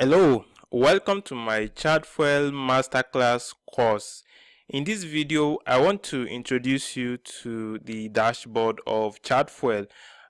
Hello, welcome to my Chatfuel Masterclass course. In this video, I want to introduce you to the dashboard of Chatfuel.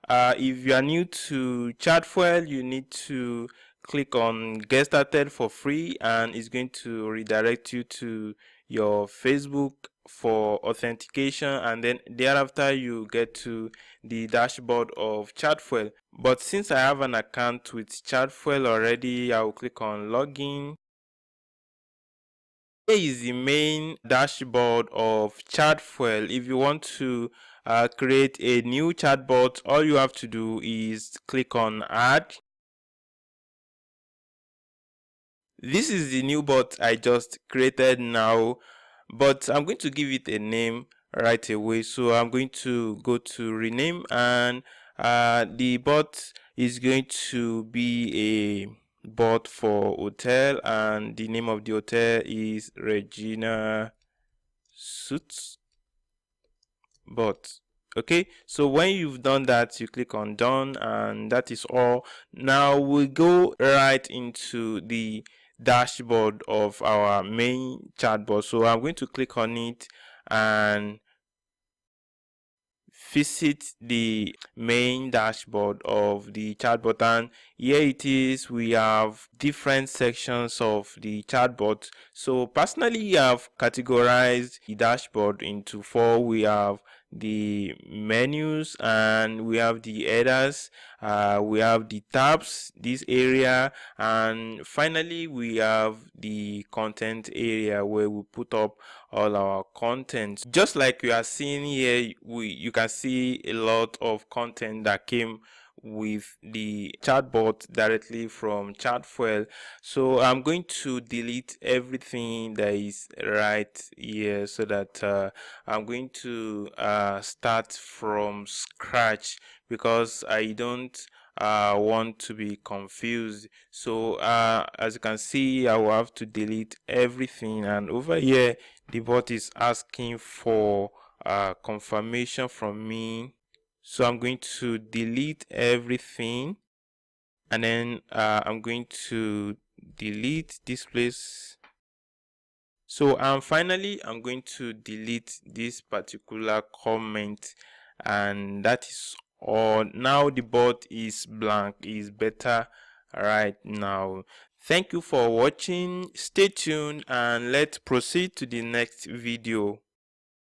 If you are new to Chatfuel, you need to click on Get Started for free, and it's going to redirect you to your Facebook for authentication, and then thereafter you get to the dashboard of Chatfuel. But since I have an account with Chatfuel already, I will click on login. Here is the main dashboard of Chatfuel. If you want to create a new chatbot, all you have to do is click on add. This is the new bot I just created now, but I'm going to give it a name right away. So I'm going to go to rename, and the bot is going to be a bot for hotel, and the name of the hotel is Regina Suits Bot. Okay, so when you've done that, you click on done, and that is all. Now we go right into the dashboard of our main chatbot. So I'm going to click on it and visit the main dashboard of the chatbot, and here it is. We have different sections of the chatbot. So personally, I've categorized the dashboard into four. We have the menus, and we have the headers, we have the tabs, this area, and finally we have the content area where we put up all our content. Just like you are seeing here, you can see a lot of content that came with the chatbot directly from Chatfuel. So I'm going to delete everything that is right here, so that I'm going to start from scratch, because I don't want to be confused. So as you can see, I will have to delete everything, and over here the bot is asking for confirmation from me. So I'm going to delete everything, and then I'm going to delete this place. So finally I'm going to delete this particular comment, and that is all. Now the bot is blank, is better right now. Thank you for watching. Stay tuned, and let's proceed to the next video.